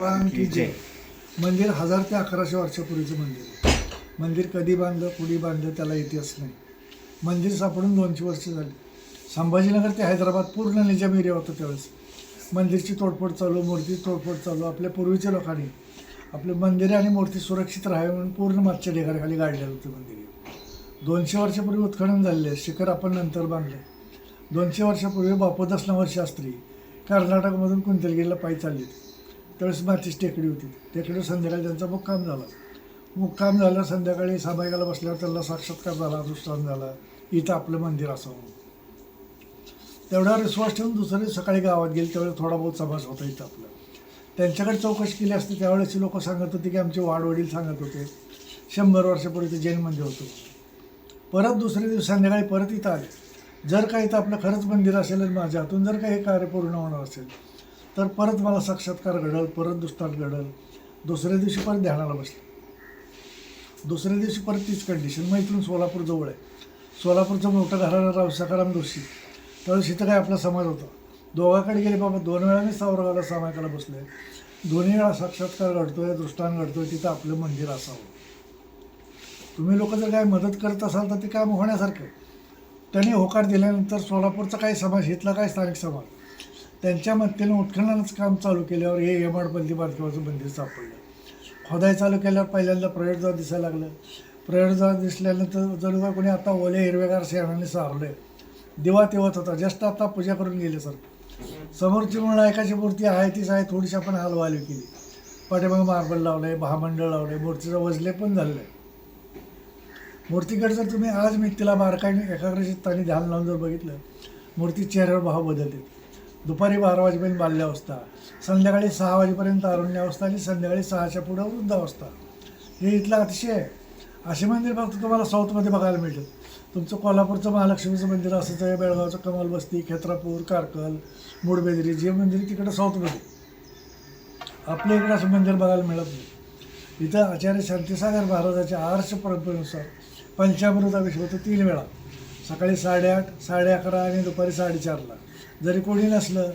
की जय. मंदिर 1000 ते 1100 वर्षापूर्वीचं मंदिर आहे. मंदिर कधी बांधलं, कुणी बांधलं त्याला इतिहास नाही. मंदिर सापडून 200 वर्ष झाली. संभाजीनगर ते हैदराबाद पूर्ण निजाम एरिया होता त्यावेळेस. मंदिरची तोडफोड चालू, मूर्ती तोडफोड चालू. आपल्या पूर्वीच्या लोकांनी आपले मंदिरे आणि मूर्ती सुरक्षित राहावे म्हणून पूर्ण मागच्या ढेकळाखाली गाडलेलं होतं मंदिर. 200 वर्षापूर्वी उत्खनन झालेले आहे. शिखर आपण नंतर बांधले. 200 वर्षापूर्वी बापूदास नवल शास्त्री कर्नाटकमधून कुंतलगिरीला पायी चालले. त्यावेळेस मातीची टेकडी होती. टेकडीवर संध्याकाळी त्यांचा मुक्काम झाला. मुक्काम झाला, संध्याकाळी सामायिकाला बसल्यावर त्यांना साक्षात्कार झाला, दृष्टांत झाला, इथं आपलं मंदिर असावं. तेवढ्यावर विश्वास ठेवून दुसऱ्या दिवशी सकाळी गावात गेले. त्यावेळेस थोडा बहुत समाज होता इथं आपला. त्यांच्याकडे चौकशी केली असते. त्यावेळेसची लोक सांगत होते की आमचे वाडवडील सांगत होते 100 वर्षापूर्वी ते जैन मंदिर होतं. परत दुसऱ्या दिवशी संध्याकाळी परत इथं आले. जर काही इथं आपलं खरंच मंदिर असेल आणि माझ्या हातून जर काही कार्य पूर्ण होणार असेल तर परत मला साक्षात्कार घडल, परत दृष्टांत घडल. दुसऱ्या दिवशी परत ध्यानाला बसले. दुसऱ्या दिवशी परत तीच कंडिशन. मग इथून सोलापूर जवळ आहे. सोलापूरचं मोठं घराणं राव सखाराम जोशी. त्यावेळेस इथं काय आपला समाज होता. दोघाकडे गेले बाबा. 2 वेळाने सावरगावला सामायिकाला बसले. दोन्ही वेळा साक्षात्कार घडतोय, दृष्टांत घडतोय. तिथं आपलं मंदिर असावं. तुम्ही लोक जर काय मदत करत असाल तर ते काम होण्यासारखं आहे. त्यांनी होकार दिल्यानंतर सोलापूरचा काही समाज, इथला काही स्थानिक समाज, त्यांच्या मदतीनं उत्खननाचं काम चालू केल्यावर हे हेमाडपंथी बांधकामाचं मंदिर सापडलं. खोदाई चालू केल्यावर पहिल्यांदा प्रयोगद्वार दिसायला लागलं. प्रयोगद्वार दिसल्यानंतर जर का कोणी आता ओले हिरवेगार शेणाने सारले. दिवा तेवत होता. जस्ट आता पूजा करून गेले सर. समोरची नायकाची मूर्ती आहे तीच आहे. थोडीशी आपण हालवाली केली. पाठीमागे मार्बल लावलं आहे, महामंडळ लावलं आहे. मूर्तीचं वजले पण झालेलं आहे. मूर्तीकडे जर तुम्ही आज मी तिला बारकाईने एकाग्रचित्ताने ध्यान लावून जर बघितलं, मूर्ती चेहऱ्यावर भाव बदलते. दुपारी 12 वाजेपर्यंत बाल्यावस्था, संध्याकाळी 6 वाजेपर्यंत तारुण्यावस्था आणि संध्याकाळी 6च्या पुढं वृद्धावस्था. हे इथलं अतिशय आहे. असे मंदिर फक्त तुम्हाला साऊथमध्ये बघायला मिळतात. तुमचं कोल्हापूरचं महालक्ष्मीचं मंदिर असंच आहे. बेळगावचं कमाल बस्ती, खेत्रापूर, कारकल, मुडबेदरी जे मंदिर तिकडं साऊथमध्ये. आपल्या इकडं असं मंदिर बघायला मिळत नाही. इथं आचार्य शांतीसागर महाराजाच्या आर्ष परंपरेनुसार पंचामृताभिषेक होतो 3 वेळा. सकाळी 8:30, 11:30 आणि दुपारी 4:30ला. जरी कोणी नसलं